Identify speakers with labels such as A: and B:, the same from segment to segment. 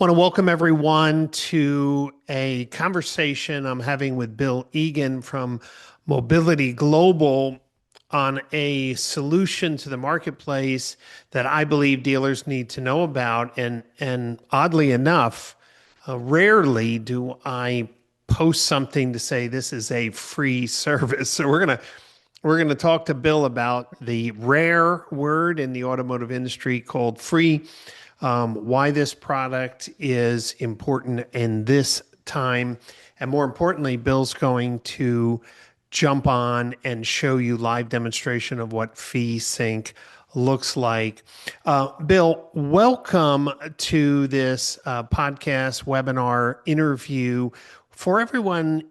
A: Want to welcome everyone to a conversation I'm having with Bill Egan from Mobility Global on a solution to the marketplace that I believe dealers need to know about. And oddly enough, rarely do I post something to say this is a free service. So we're gonna talk to Bill about the rare word in the automotive industry called free, why this product is important in this time. And more importantly, Bill's going to jump on and show you live demonstration of what FeeSync looks like. Bill, welcome to this podcast, webinar, interview. For everyone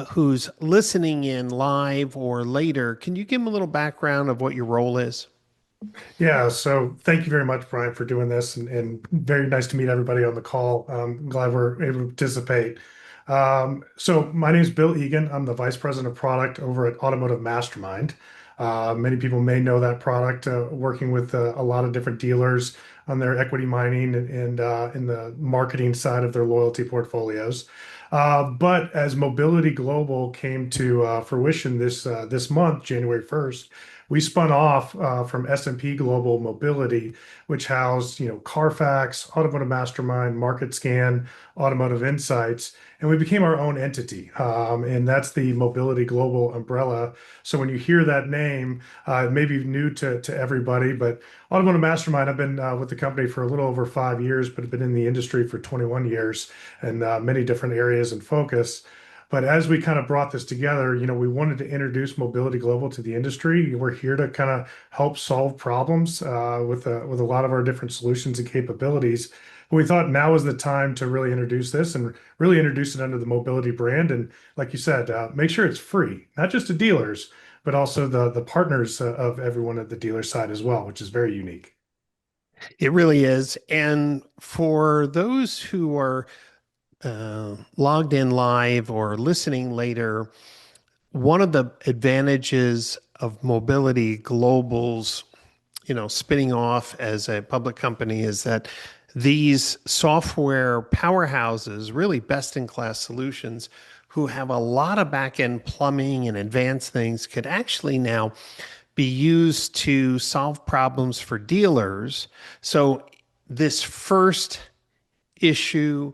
A: who's listening in live or later, can you give them a little background of what your role is?
B: Yeah, so thank you very much, Brian, for doing this, and very nice to meet everybody on the call. I'm glad we're able to participate. So my name is Bill Egan. I'm the Vice President of Product over at Automotive Mastermind. Many people may know that product, working with a lot of different dealers on their equity mining and in the marketing side of their loyalty portfolios. But as Mobility Global came to fruition this month, January 1st, we spun off from S&P Global Mobility, which housed, Carfax, Automotive Mastermind, Market Scan, Automotive Insights, and we became our own entity. And that's the Mobility Global umbrella. So when you hear that name, it may be new to everybody, but Automotive Mastermind, I've been with the company for a little over 5 years, but have been in the industry for 21 years and many different areas and focus. But as we kind of brought this together, we wanted to introduce Mobility Global to the industry. We're here to kind of help solve problems with a lot of our different solutions and capabilities. But we thought now was the time to really introduce this and really introduce it under the Mobility brand. And like you said, make sure it's free, not just to dealers, but also the partners of everyone at the dealer side as well, which is very unique.
A: It really is. And for those who are logged in live or listening later, one of the advantages of Mobility Global's, spinning off as a public company is that these software powerhouses, really best in class solutions, who have a lot of back end plumbing and advanced things, could actually now be used to solve problems for dealers. So, this first issue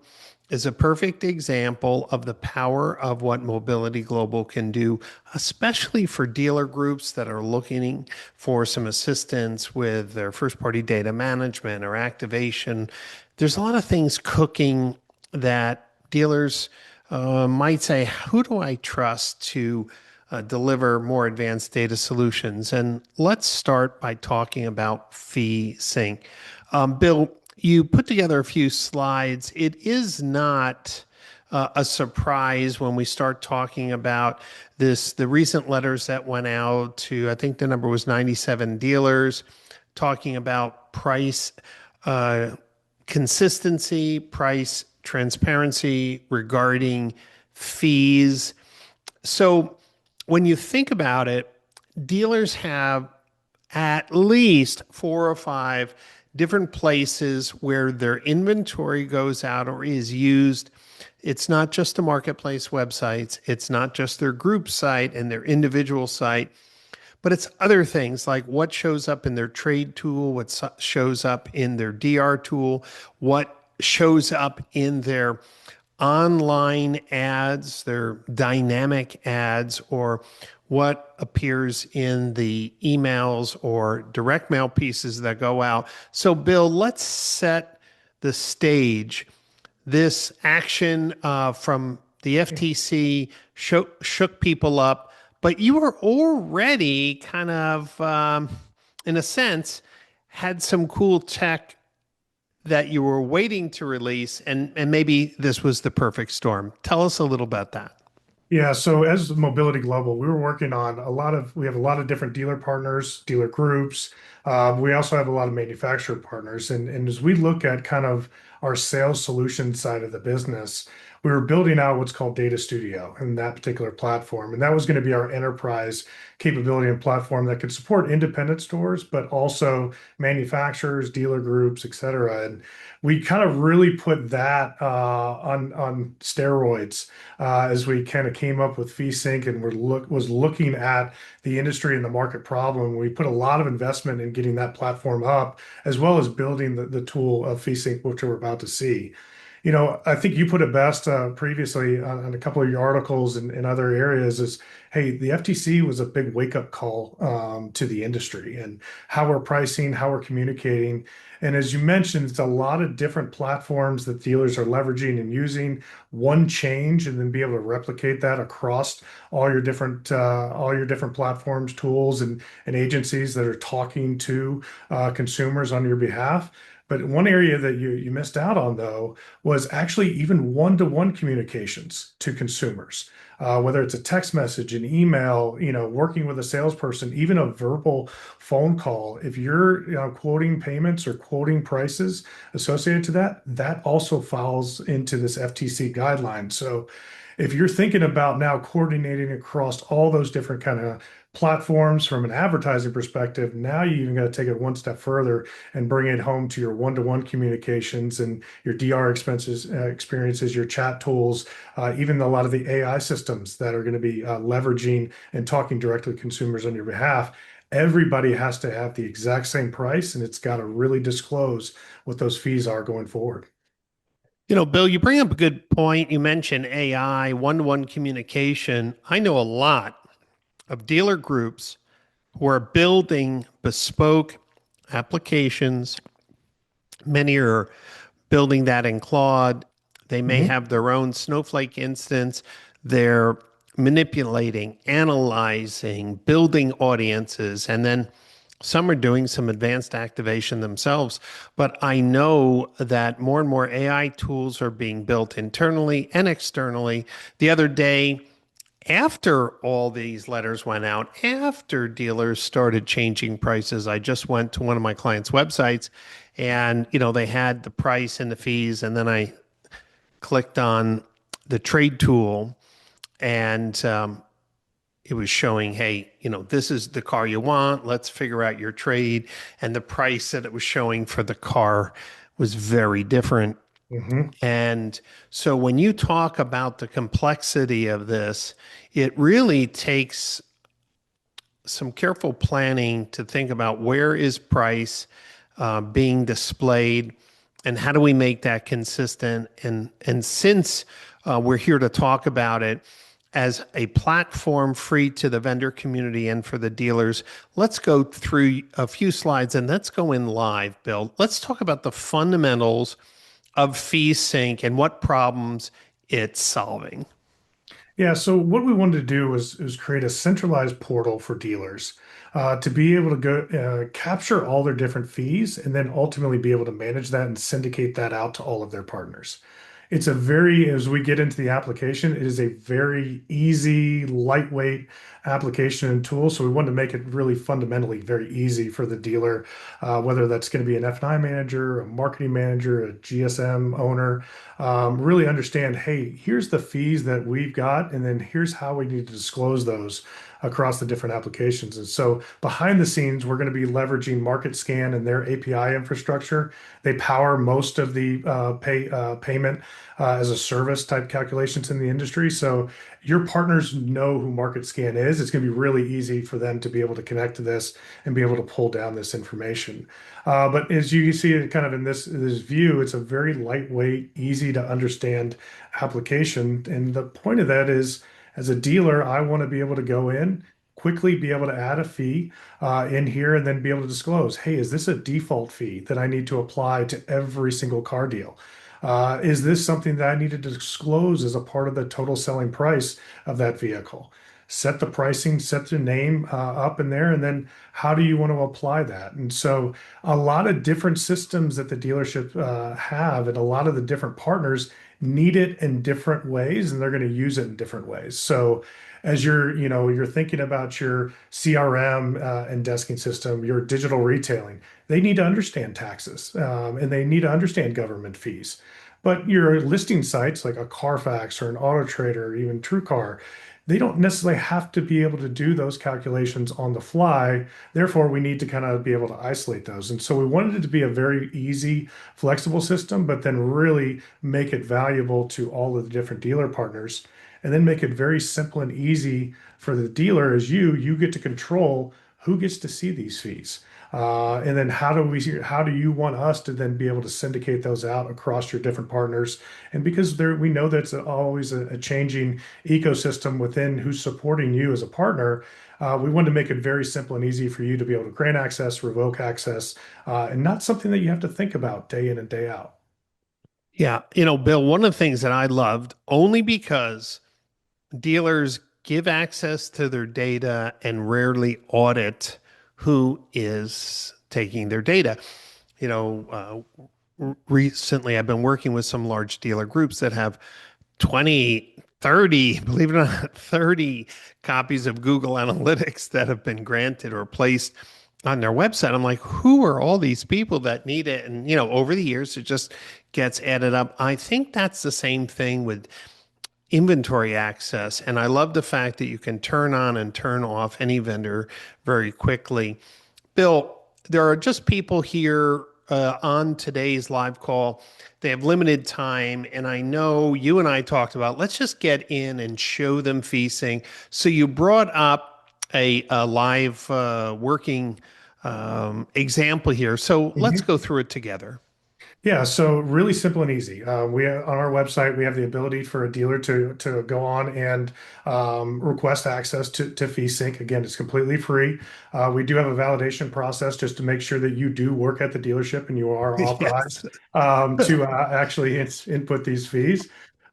A: is a perfect example of the power of what Mobility Global can do, especially for dealer groups that are looking for some assistance with their first party data management or activation. There's a lot of things cooking that dealers might say, who do I trust to deliver more advanced data solutions? And let's start by talking about FeeSync. Bill, you put together a few slides. It is not a surprise when we start talking about this, the recent letters that went out to, I think the number was 97 dealers, talking about price consistency, price transparency regarding fees. So when you think about it, dealers have at least four or five different places where their inventory goes out or is used. It's not just the marketplace websites, it's not just their group site and their individual site, but it's other things like what shows up in their trade tool, what shows up in their DR tool, what shows up in their online ads, their dynamic ads, or what appears in the emails or direct mail pieces that go out. So, Bill, let's set the stage. This action from the FTC shook people up, but you were already kind of, in a sense, had some cool tech that you were waiting to release, and maybe this was the perfect storm. Tell us a little about that.
B: Yeah, so as Mobility Global, we were working on we have a lot of different dealer partners, dealer groups. We also have a lot of manufacturer partners. And as we look at kind of our sales solution side of the business, we were building out what's called Data Studio in that particular platform. And that was going to be our enterprise capability and platform that could support independent stores, but also manufacturers, dealer groups, et cetera. And we kind of really put that on steroids as we kind of came up with FeeSync and was looking at the industry and the market problem. We put a lot of investment in getting that platform up, as well as building the tool of FeeSync, which we're about to see. I think you put it best previously on a couple of your articles and other areas is, hey, the FTC was a big wake-up call to the industry and how we're pricing, how we're communicating. And as you mentioned, it's a lot of different platforms that dealers are leveraging and using. One change and then be able to replicate that across all your different platforms, tools, and agencies that are talking to consumers on your behalf. But one area that you missed out on, though, was actually even one-to-one communications to consumers, whether it's a text message, an email, working with a salesperson, even a verbal phone call. If you're, quoting payments or quoting prices associated to that, that also falls into this FTC guideline. So if you're thinking about now coordinating across all those different kind of platforms from an advertising perspective, now you even got to take it one step further and bring it home to your one-to-one communications and your DR experiences, your chat tools, even a lot of the AI systems that are going to be leveraging and talking directly to consumers on your behalf. Everybody has to have the exact same price, and it's got to really disclose what those fees are going forward.
A: Bill, you bring up a good point. You mentioned AI, one-to-one communication. I know a lot of dealer groups who are building bespoke applications. Many are building that in Claude. They may
B: Mhm.
A: have their own Snowflake instance. They're manipulating, analyzing, building audiences, and then some are doing some advanced activation themselves. But I know that more and more AI tools are being built internally and externally. The other day, after all these letters went out, after dealers started changing prices, I just went to one of my clients' websites and, they had the price and the fees. And then I clicked on the trade tool and it was showing, hey, this is the car you want. Let's figure out your trade. And the price that it was showing for the car was very different.
B: Mhm.
A: And so when you talk about the complexity of this, it really takes some careful planning to think about where is price being displayed and how do we make that consistent. And since we're here to talk about it as a platform free to the vendor community and for the dealers, let's go through a few slides and let's go in live, Bill. Let's talk about the fundamentals of FeeSync and what problems it's solving.
B: Yeah, so what we wanted to do was create a centralized portal for dealers to be able to go capture all their different fees and then ultimately be able to manage that and syndicate that out to all of their partners. As we get into the application, it is a very easy, lightweight application and tool. So we wanted to make it really fundamentally very easy for the dealer, whether that's going to be an F&I manager, a marketing manager, a GSM owner, really understand, hey, here's the fees that we've got, and then here's how we need to disclose those across the different applications. And so behind the scenes, we're going to be leveraging Market Scan and their API infrastructure. They power most of the payment as a service type calculations in the industry. So your partners know who Market Scan is. It's going to be really easy for them to be able to connect to this and be able to pull down this information. But as you see it kind of in this view, it's a very lightweight, easy to understand application. And the point of that is, as a dealer, I want to be able to go in, quickly be able to add a fee in here, and then be able to disclose, hey, is this a default fee that I need to apply to every single car deal? Is this something that I need to disclose as a part of the total selling price of that vehicle? Set the pricing, set the name up in there, and then how do you want to apply that? And so, a lot of different systems that the dealership have, and a lot of the different partners need it in different ways, and they're going to use it in different ways. So, as you're thinking about your CRM and desking system, your digital retailing, they need to understand taxes and they need to understand government fees. But your listing sites like a Carfax or an Auto Trader or even TrueCar, they don't necessarily have to be able to do those calculations on the fly. Therefore, we need to kind of be able to isolate those. And so we wanted it to be a very easy, flexible system, but then really make it valuable to all of the different dealer partners, and then make it very simple and easy for the dealer as you get to control who gets to see these fees. And then how do you want us to then be able to syndicate those out across your different partners? And because there, we know that's always a changing ecosystem within who's supporting you as a partner, we wanted to make it very simple and easy for you to be able to grant access, revoke access, and not something that you have to think about day in and day out.
A: Yeah. Bill, one of the things that I loved only because dealers give access to their data and rarely audit who is taking their data. Recently I've been working with some large dealer groups that have 20, 30, believe it or not, 30 copies of Google Analytics that have been granted or placed on their website. I'm like, who are all these people that need it? And, over the years, it just gets added up. I think that's the same thing with inventory access. And I love the fact that you can turn on and turn off any vendor very quickly. Bill, there are just people here on today's live call. They have limited time. And I know you and I talked about let's just get in and show them FeeSync. So you brought up a live working example here. So let's go through it together.
B: Yeah, so really simple and easy. We on our website we have the ability for a dealer to go on and request access to FeeSync. Again, it's completely free. We do have a validation process just to make sure that you do work at the dealership and you are
A: Yes.
B: authorized to actually input these fees.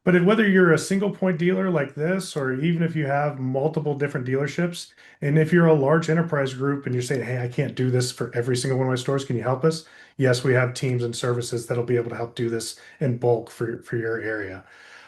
B: But whether you're a single point dealer like this, or even if you have multiple different dealerships, and if you're a large enterprise group and you're saying, "Hey, I can't do this for every single one of my stores, can you help us?" Yes, we have teams and services that'll be able to help do this in bulk for your area.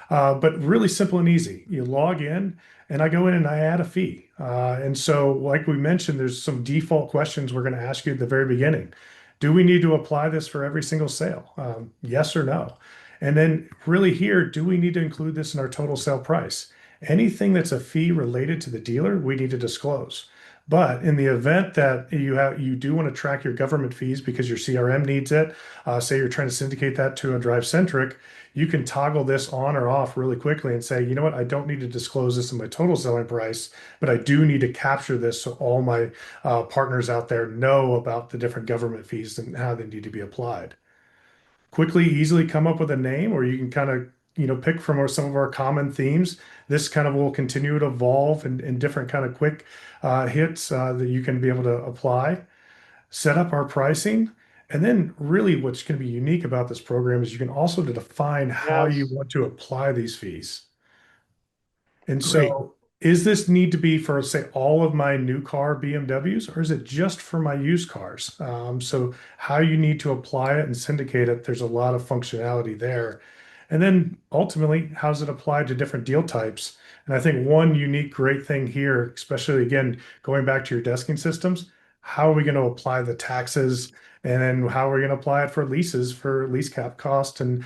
B: But really simple and easy. You log in, and I go in and I add a fee. And so, like we mentioned, there's some default questions we're going to ask you at the very beginning. Do we need to apply this for every single sale? Yes or no? And then, really, here, do we need to include this in our total sale price? Anything that's a fee related to the dealer, we need to disclose. But in the event that you do want to track your government fees because your CRM needs it, say you're trying to syndicate that to a Drive Centric, you can toggle this on or off really quickly and say, you know what, I don't need to disclose this in my total selling price, but I do need to capture this so all my partners out there know about the different government fees and how they need to be applied. Quickly, easily come up with a name, or you can kind of pick from some of our common themes. This kind of will continue to evolve in different kind of quick hits that you can be able to apply. Set up our pricing. And then really what's going to be unique about this program is you can also define how you
A: Yes.
B: want to apply these fees. And
A: Great.
B: so, is this need to be for, say, all of my new car BMWs, or is it just for my used cars? So, how you need to apply it and syndicate it, there's a lot of functionality there. And then ultimately, how does it apply to different deal types? And I think one unique great thing here, especially again, going back to your desking systems, how are we going to apply the taxes? And then how are we going to apply it for leases, for lease cap cost? And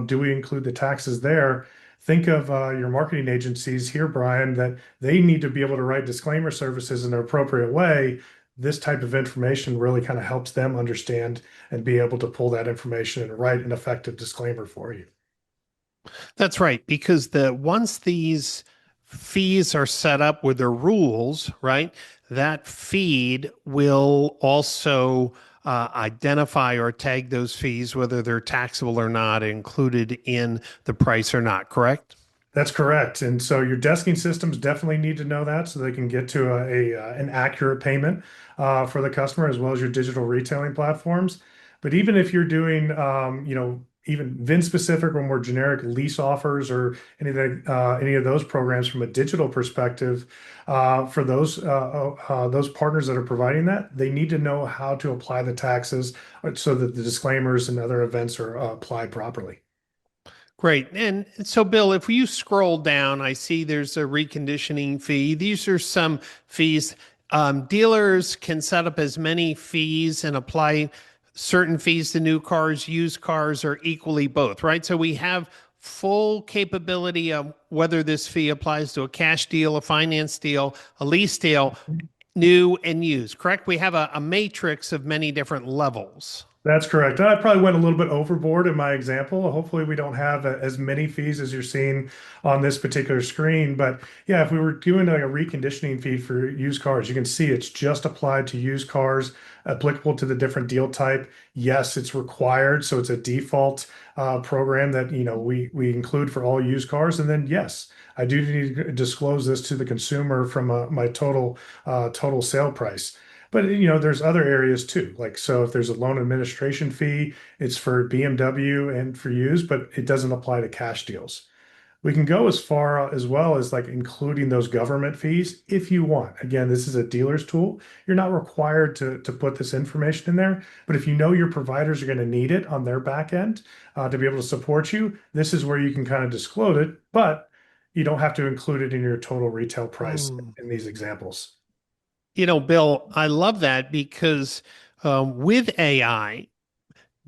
B: do we include the taxes there? Think of your marketing agencies here, Brian, that they need to be able to write disclaimer services in an appropriate way. This type of information really kind of helps them understand and be able to pull that information and write an effective disclaimer for you.
A: That's right, because the once these fees are set up with their rules, right, that feed will also identify or tag those fees, whether they're taxable or not, included in the price or not, correct?
B: That's correct. And so your desking systems definitely need to know that so they can get to an accurate payment for the customer, as well as your digital retailing platforms. But even if you're doing, even VIN specific or more generic lease offers or any of those programs from a digital perspective, for those partners that are providing that, they need to know how to apply the taxes so that the disclaimers and other events are applied properly.
A: Great. And so, Bill, if you scroll down, I see there's a reconditioning fee. These are some fees. Dealers can set up as many fees and apply certain fees to new cars, used cars, or equally both, right? So we have full capability of whether this fee applies to a cash deal, a finance deal, a lease deal, new and used, correct? We have a matrix of many different levels.
B: That's correct. I probably went a little bit overboard in my example. Hopefully, we don't have as many fees as you're seeing on this particular screen. But yeah, if we were doing like a reconditioning fee for used cars, you can see it's just applied to used cars, applicable to the different deal type. Yes, it's required, so it's a default program that we include for all used cars. And then yes, I do need to disclose this to the consumer from my total sale price. But there's other areas too. Like so, if there's a loan administration fee, it's for BMW and for used, but it doesn't apply to cash deals. We can go as far as well as like including those government fees if you want. Again, this is a dealer's tool. You're not required to put this information in there, but if you know your providers are going to need it on their back end to be able to support you, this is where you can kind of disclose it, but you don't have to include it in your total retail price
A: Hmm.
B: in these examples.
A: Bill, I love that because with AI,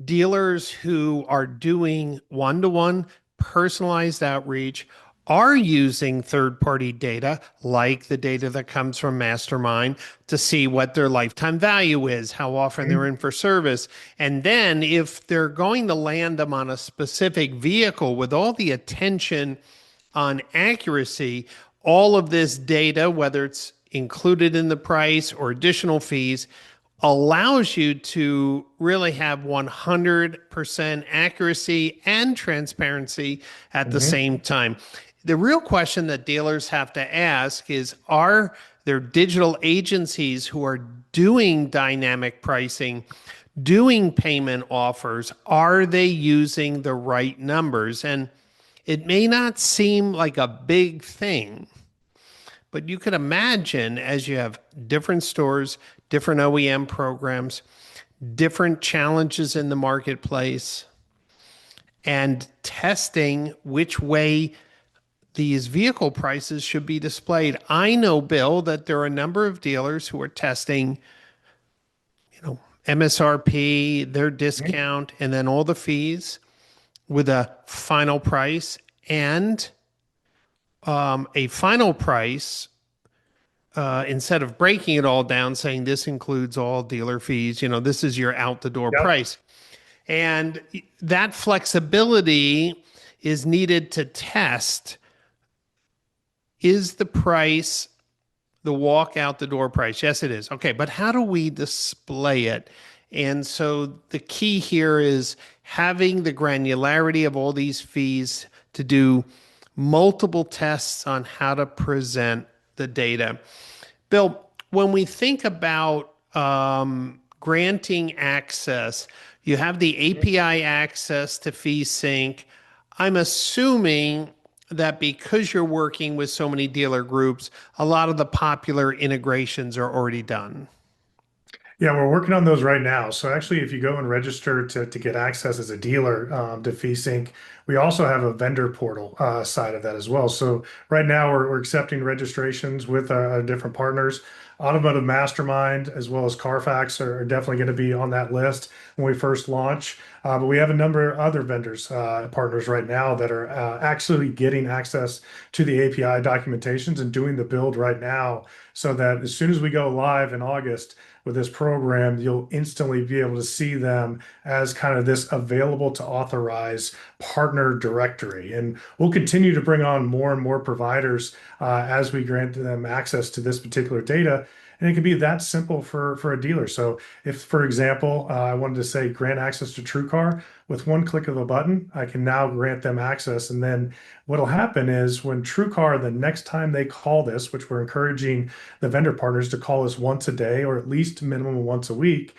A: dealers who are doing one-to-one personalized outreach are using third-party data like the data that comes from Mastermind to see what their lifetime value is, how often they're in for service. And then if they're going to land them on a specific vehicle with all the attention on accuracy, all of this data, whether it's included in the price or additional fees, allows you to really have 100% accuracy and transparency at the
B: Mhm.
A: same time. The real question that dealers have to ask is, are there digital agencies who are doing dynamic pricing, doing payment offers? Are they using the right numbers? And it may not seem like a big thing, but you could imagine as you have different stores, different OEM programs, different challenges in the marketplace, and testing which way these vehicle prices should be displayed. I know, Bill, that there are a number of dealers who are testing, MSRP, their
B: Mhm.
A: discount, and then all the fees with a final price and a final price instead of breaking it all down, saying this includes all dealer fees, this is your out the door
B: Yep.
A: price. And that flexibility is needed to test, is the price the walk out the door price? Yes, it is. Okay, but how do we display it? And so the key here is having the granularity of all these fees to do multiple tests on how to present the data. Bill, when we think about granting access, you have the API access to FeeSync. I'm assuming that because you're working with so many dealer groups, a lot of the popular integrations are already done.
B: Yeah, we're working on those right now. So actually, if you go and register to get access as a dealer to FeeSync, we also have a vendor portal side of that as well. So right now, we're accepting registrations with our different partners. Automotive Mastermind as well as Carfax are definitely going to be on that list when we first launch. But we have a number of other vendors, partners right now that are actually getting access to the API documentations and doing the build right now so that as soon as we go live in August, with this program, you'll instantly be able to see them as kind of this available to authorize partner directory. And we'll continue to bring on more and more providers as we grant them access to this particular data. And it can be that simple for a dealer. So if, for example, I wanted to say grant access to TrueCar, with one click of a button, I can now grant them access. And then what'll happen is when TrueCar, the next time they call this, which we're encouraging the vendor partners to call us once a day or at least minimum once a week,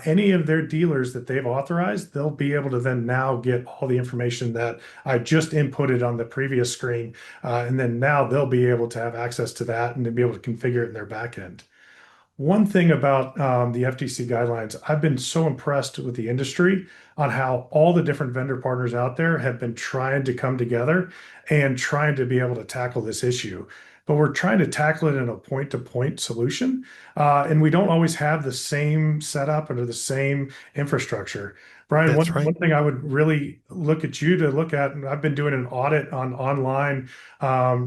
B: any of their dealers that they've authorized, they'll be able to then now get all the information that I just inputted on the previous screen. And then now they'll be able to have access to that and to be able to configure it in their back end. One thing about the FTC guidelines, I've been so impressed with the industry on how all the different vendor partners out there have been trying to come together and trying to be able to tackle this issue. But we're trying to tackle it in a point-to-point solution, and we don't always have the same setup or the same infrastructure. Brian,
A: That's
B: one
A: right.
B: thing I would really look at you to look at, and I've been doing an audit on online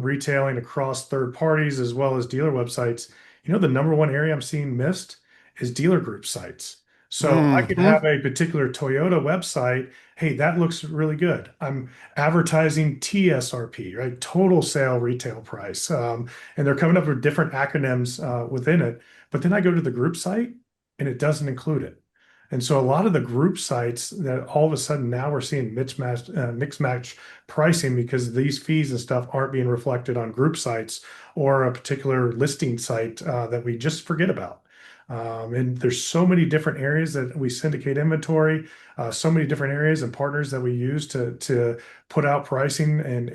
B: retailing across third parties as well as dealer websites. The number one area I'm seeing missed is dealer group sites. So I could have
A: Hmm.
B: a particular Toyota website. Hey, that looks really good. I'm advertising TSRP, right? Total sale retail price. And they're coming up with different acronyms within it. But then I go to the group site and it doesn't include it. And so a lot of the group sites that all of a sudden now we're seeing mixed match pricing because these fees and stuff aren't being reflected on group sites or a particular listing site that we just forget about. And there's so many different areas that we syndicate inventory, so many different areas and partners that we use to put out pricing and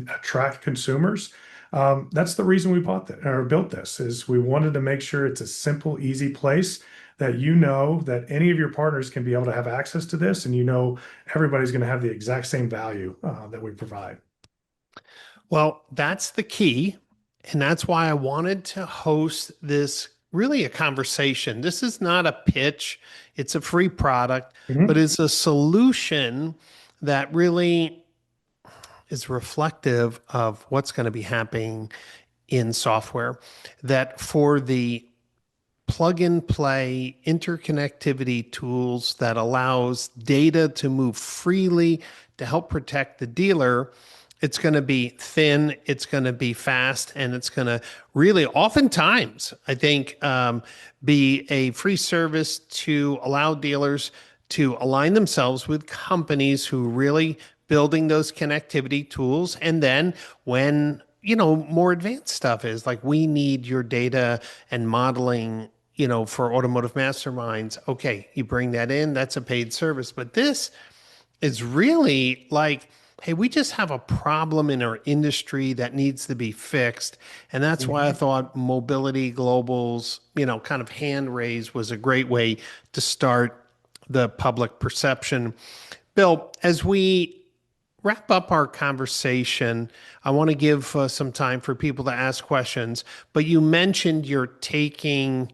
B: attract consumers. That's the reason we bought that or built this is we wanted to make sure it's a simple, easy place that that any of your partners can be able to have access to this, and everybody's going to have the exact same value that we provide.
A: Well, that's the key. And that's why I wanted to host this really a conversation. This is not a pitch, it's a free product, but
B: Mhm.
A: it's a solution that really is reflective of what's going to be happening in software. That for the plug and play interconnectivity tools that allows data to move freely to help protect the dealer, it's going to be thin, it's going to be fast, and it's going to really oftentimes, I think, be a free service to allow dealers to align themselves with companies who really building those connectivity tools. And then when more advanced stuff is like we need your data and modeling for automotive masterminds. Okay, you bring that in, that's a paid service. But this is really like, hey, we just have a problem in our industry that needs to be fixed. And that's why I
B: Mhm.
A: thought Mobility Global's, kind of hand raise was a great way to start the public perception. Bill, as we wrap up our conversation, I want to give some time for people to ask questions. But you mentioned you're taking,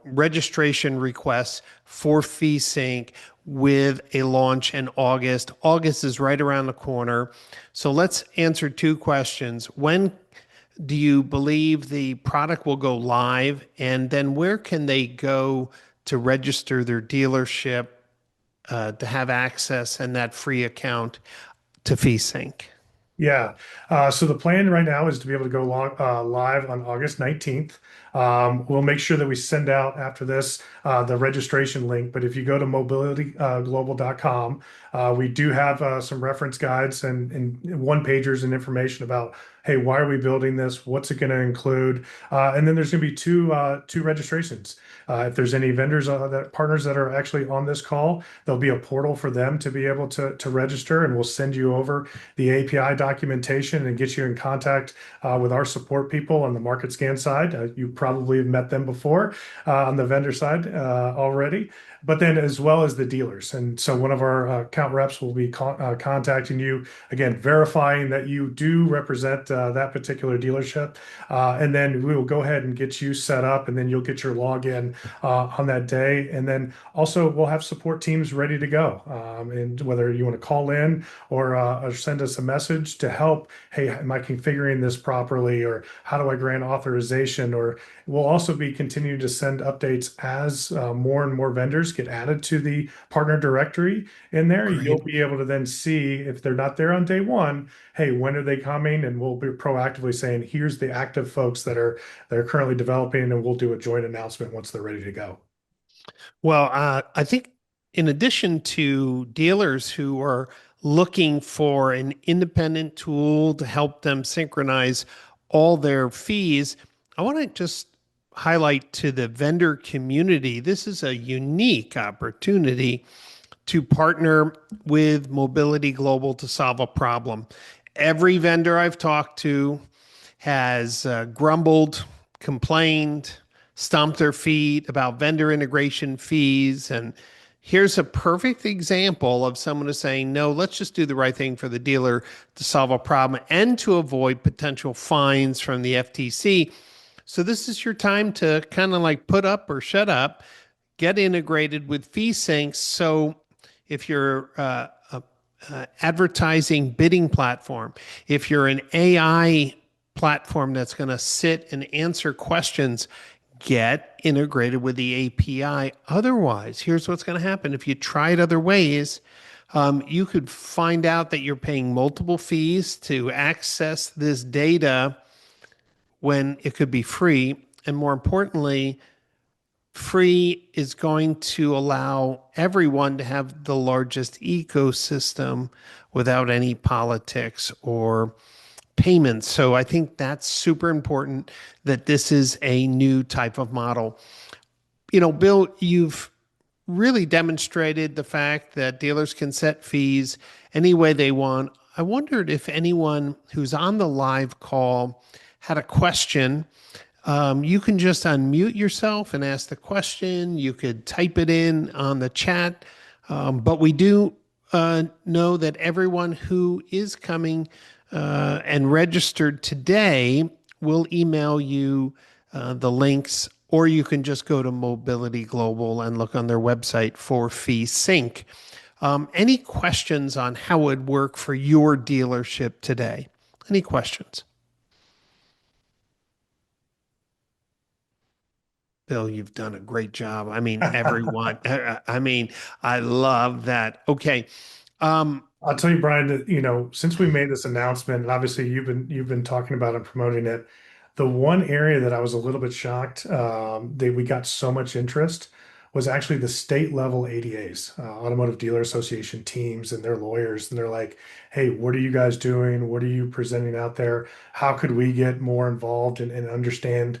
A: registration requests for FeeSync with a launch in August. August is right around the corner. So let's answer two questions. When do you believe the product will go live? And then where can they go to register their dealership to have access and that free account to FeeSync?
B: Yeah. So the plan right now is to be able to go live on August 19th. We'll make sure that we send out after this the registration link. But if you go to mobilityglobal.com, we do have some reference guides and one pagers and information about, hey, why are we building this? What's it going to include? And then there's going to be two registrations. If there's any vendors that partners that are actually on this call, there'll be a portal for them to be able to register, and we'll send you over the API documentation and get you in contact with our support people on the market scan side. You probably have met them before on the vendor side already, but then as well as the dealers. And so one of our account reps will be contacting you again, verifying that you do represent that particular dealership. And then we will go ahead and get you set up, and then you'll get your login on that day. And then also we'll have support teams ready to go. And whether you want to call in or send us a message to help, hey, am I configuring this properly? Or how do I grant authorization? Or we'll also be continuing to send updates as more and more vendors get added to the partner directory in there. You'll
A: Great.
B: be able to then see if they're not there on day one, hey, when are they coming? And we'll be proactively saying, here's the active folks that are currently developing, and we'll do a joint announcement once they're ready to go.
A: Well, I think in addition to dealers who are looking for an independent tool to help them synchronize all their fees, I want to just highlight to the vendor community this is a unique opportunity to partner with Mobility Global to solve a problem. Every vendor I've talked to has grumbled, complained, stomp their feet about vendor integration fees. And here's a perfect example of someone who's saying, no, let's just do the right thing for the dealer to solve a problem and to avoid potential fines from the FTC. So this is your time to kind of like put up or shut up, get integrated with FeeSync. So if you're advertising bidding platform, if you're an AI platform that's going to sit and answer questions, get integrated with the API. Otherwise, here's what's going to happen. If you try it other ways, you could find out that you're paying multiple fees to access this data when it could be free. And more importantly, free is going to allow everyone to have the largest ecosystem without any politics or payments. So I think that's super important that this is a new type of model. Bill, you've really demonstrated the fact that dealers can set fees any way they want. I wondered if anyone who's on the live call had a question. You can just unmute yourself and ask the question. You could type it in on the chat. But we do know that everyone who is coming and registered today will email you the links, or you can just go to Mobility Global and look on their website for FeeSync. Any questions on how it would work for your dealership today? Any questions? Bill, you've done a great job. I mean, everyone. I mean, I love that. Okay.
B: I'll tell you, Brian, that since we made this announcement, and obviously you've been talking about and promoting it, the one area that I was a little bit shocked that we got so much interest was actually the state level ADAs, Automotive Dealer Association teams, and their lawyers. And they're like, "Hey, what are you guys doing? What are you presenting out there? How could we get more involved and understand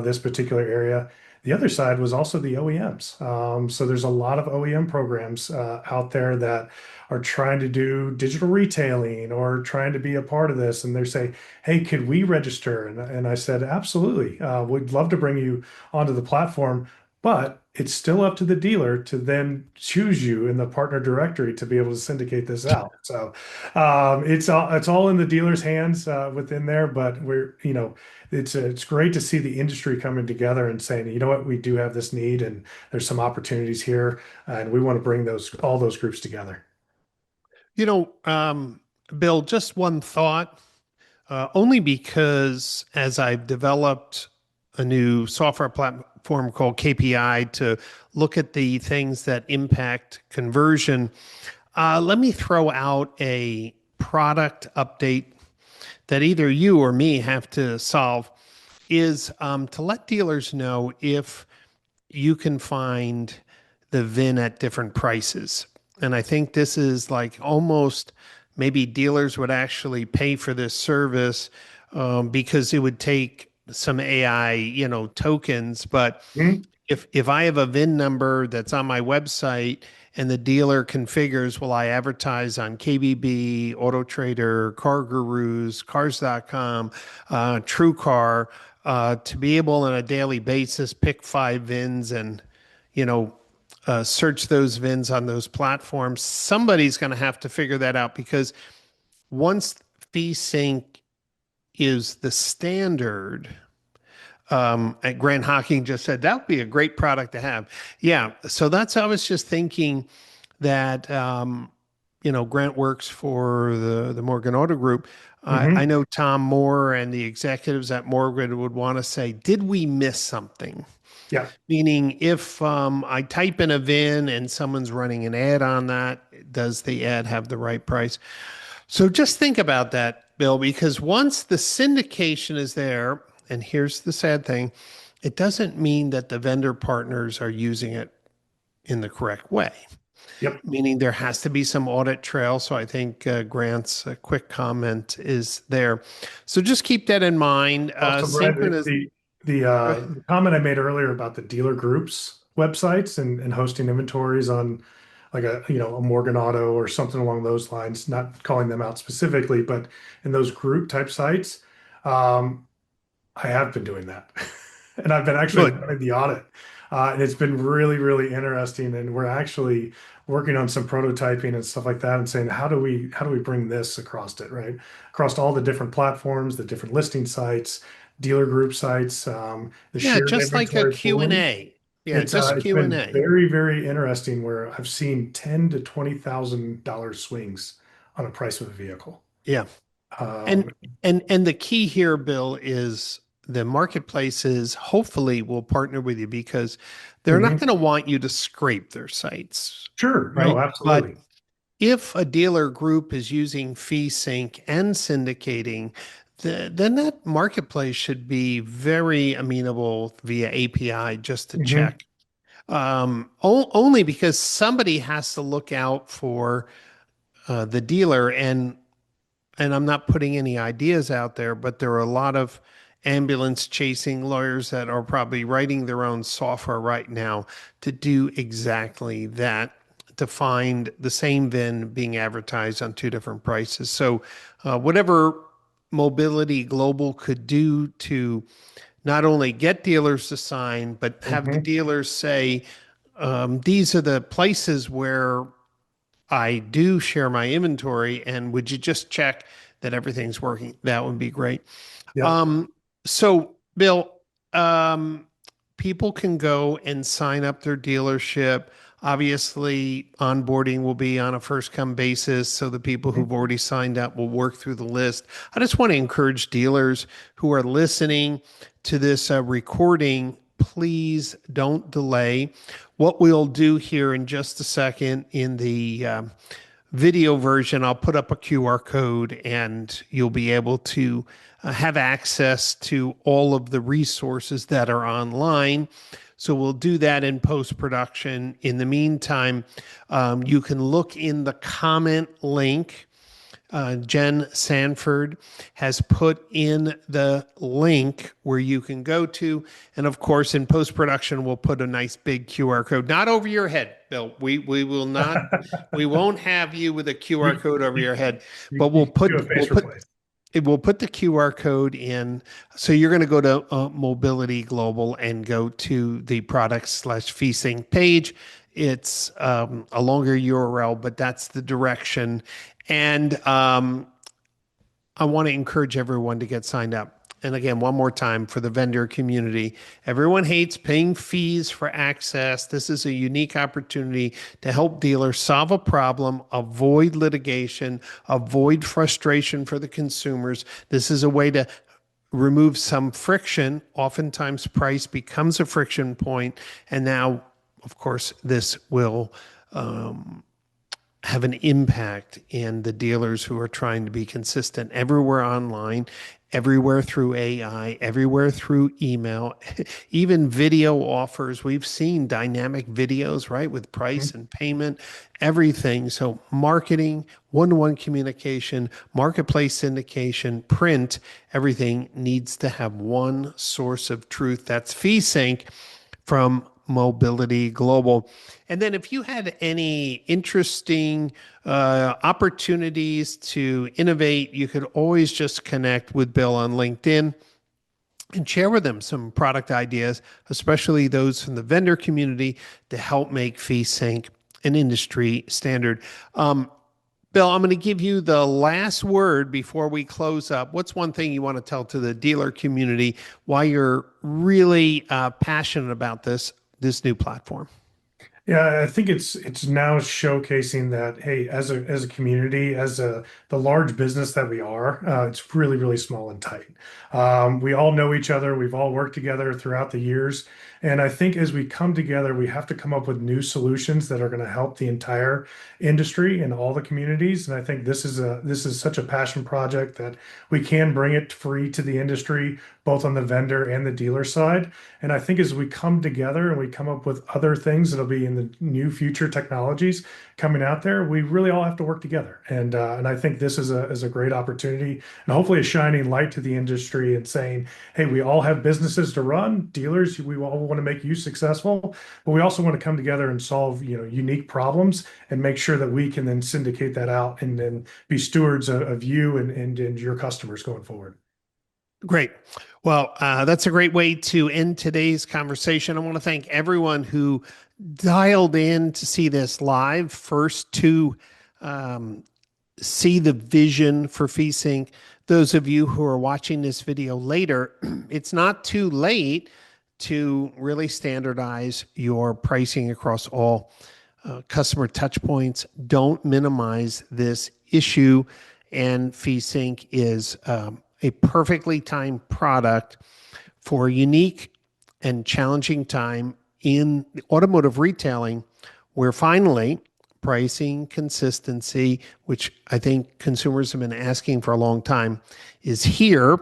B: this particular area?" The other side was also the OEMs. So there's a lot of OEM programs out there that are trying to do digital retailing or trying to be a part of this. And they're saying, "Hey, could we register?" And I said, "Absolutely. We'd love to bring you onto the platform, but it's still up to the dealer to then choose you in the partner directory to be able to syndicate this out." So it's all in the dealer's hands within there. But it's great to see the industry coming together and saying, "You know what, we do have this need, and there's some opportunities here, and we want to bring all those groups together."
A: You know, um, Bill, just one thought, only because as I've developed a new software platform called KPI to look at the things that impact conversion, let me throw out a product update that either you or me have to solve is to let dealers know if you can find the VIN at different prices. And I think this is like almost maybe dealers would actually pay for this service because it would take some AI, tokens. But
B: Mhm.
A: if I have a VIN number that's on my website and the dealer configures, will I advertise on KBB, Auto Trader, Car Gurus, Cars.com, TrueCar, to be able on a daily basis pick 5 VINs and you know search those VINs on those platforms? Somebody's going to have to figure that out because once FeeSync is the standard, and Grant Hocking just said that would be a great product to have. Yeah, so that's I was just thinking that Grant works for the Morgan Auto Group. I
B: Mhm.
A: know Tom Moore and the executives at Morgan would want to say, did we miss something?
B: Yeah.
A: Meaning, if I type in a VIN and someone's running an ad on that, does the ad have the right price? So just think about that, Bill, because once the syndication is there, and here's the sad thing, it doesn't mean that the vendor partners are using it in the correct way,
B: Yep.
A: meaning there has to be some audit trail. So I think Grant's quick comment is there. So just keep that in mind.
B: Also, Brian,
A: Synchronous.
B: the comment I made earlier about the dealer groups websites and hosting inventories on like a Morgan Auto or something along those lines, not calling them out specifically, but in those group type sites, I have been doing that. and I've been actually
A: Good.
B: running the audit. And it's been really, really interesting. And we're actually working on some prototyping and stuff like that and saying, how do we bring this across it, right? Across all the different platforms, the different listing sites, dealer group sites, the
A: Yeah,
B: shared
A: just like a
B: inventory
A: Q and
B: pooling.
A: A. Yeah, just
B: It's
A: Q and
B: been
A: A.
B: very, very interesting where I've seen ten to $20,000 swings on a price of a vehicle.
A: Yeah. And
B: Um,
A: and the key here, Bill, is the marketplaces hopefully will partner with you because they're not
B: mhm.
A: going to want you to scrape their sites,
B: Sure.
A: right?
B: No,
A: But
B: absolutely.
A: if a dealer group is using FeeSync and syndicating, then that marketplace should be very amenable via API just to
B: Hmm.
A: check. Only because somebody has to look out for the dealer, and I'm not putting any ideas out there, but there are a lot of ambulance chasing lawyers that are probably writing their own software right now to do exactly that, to find the same VIN being advertised on two different prices. So, whatever Mobility Global could do to not only get dealers to sign, but have the
B: Hmm.
A: dealers say, these are the places where I do share my inventory, and would you just check that everything's working? That would be great.
B: Yep.
A: So, Bill, um, people can go and sign up their dealership. Obviously, onboarding will be on a first come basis. So the people
B: Mhm.
A: who've already signed up will work through the list. I just want to encourage dealers who are listening to this recording, please don't delay. What we'll do here in just a second in the video version, I'll put up a QR code and you'll be able to have access to all of the resources that are online. So we'll do that in post production. In the meantime, you can look in the comment link. Jen Sanford has put in the link where you can go to. And of course, in post production, we'll put a nice big QR code, not over your head, Bill. We will not, we won't have you with a QR
B: You,
A: code over
B: you,
A: your head, but
B: you can do a face replace.
A: we'll put the QR code in. So you're going to go to Mobility Global and go to the products/FeeSync page. It's a longer URL, but that's the direction. And I want to encourage everyone to get signed up. And again, one more time for the vendor community, everyone hates paying fees for access. This is a unique opportunity to help dealers solve a problem, avoid litigation, avoid frustration for the consumers. This is a way to remove some friction. Oftentimes, price becomes a friction point. And now, of course, this will have an impact in the dealers who are trying to be consistent everywhere online, everywhere through AI, everywhere through email, even video offers. We've seen dynamic videos, right, with price and payment, everything. So, marketing, one to one communication, marketplace syndication, print, everything needs to have one source of truth. That's FeeSync from Mobility Global. And then, if you had any interesting opportunities to innovate, you could always just connect with Bill on LinkedIn and share with them some product ideas, especially those from the vendor community, to help make FeeSync an industry standard. Bill, I'm going to give you the last word before we close up. What's one thing you want to tell to the dealer community why you're really passionate about this new platform?
B: Yeah, I think it's now showcasing that, hey, as a community, as a the large business that we are, it's really, really small and tight. We all know each other. We've all worked together throughout the years. And I think as we come together, we have to come up with new solutions that are going to help the entire industry and all the communities. And I think this is such a passion project that we can bring it free to the industry, both on the vendor and the dealer side. And I think as we come together and we come up with other things that'll be in the new future technologies coming out there, we really all have to work together. And I think this is a great opportunity and hopefully a shining light to the industry and saying, hey, we all have businesses to run, dealers, we all want to make you successful, but we also want to come together and solve, unique problems and make sure that we can then syndicate that out and then be stewards of you and your customers going forward.
A: Great. Well, that's a great way to end today's conversation. I want to thank everyone who dialed in to see this live. First, to um, see the vision for FeeSync. Those of you who are watching this video later, it's not too late to really standardize your pricing across all customer touch points. Don't minimize this issue. And FeeSync is a perfectly timed product for a unique and challenging time in automotive retailing, where finally pricing consistency, which I think consumers have been asking for a long time, is here,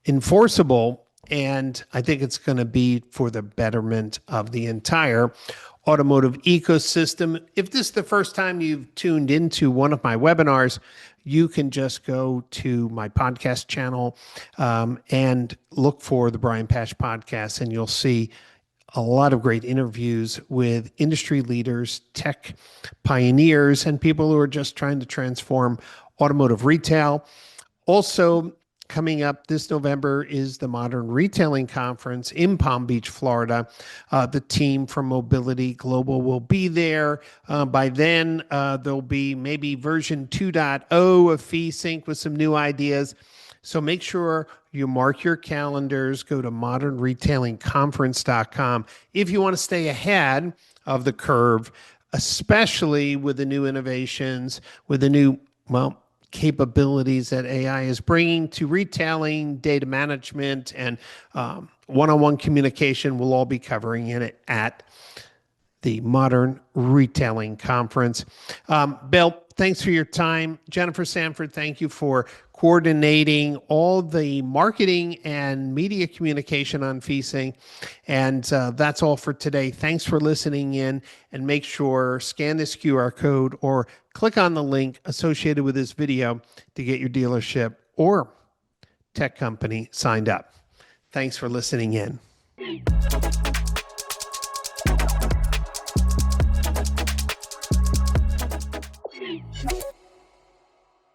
A: enforceable, and I think it's going to be for the betterment of the entire automotive ecosystem. If this is the first time you've tuned into one of my webinars, you can just go to my podcast channel and look for the Brian Pasch podcast, and you'll see a lot of great interviews with industry leaders, tech pioneers, and people who are just trying to transform automotive retail. Also, coming up this November is the Modern Retailing Conference in Palm Beach, Florida. The team from Mobility Global will be there. By then, there'll be maybe version 2.0 of FeeSync with some new ideas. So make sure you mark your calendars, go to modernretailingconference.com if you want to stay ahead of the curve, especially with the new innovations, with the new, capabilities that AI is bringing to retailing, data management, and one-on-one communication. We'll all be covering in it at the Modern Retailing Conference. Bill, thanks for your time. Jennifer Sanford, thank you for coordinating all the marketing and media communication on FeeSync. And that's all for today. Thanks for listening in, and make sure scan this QR code or click on the link associated with this video to get your dealership or tech company signed up. Thanks for listening in.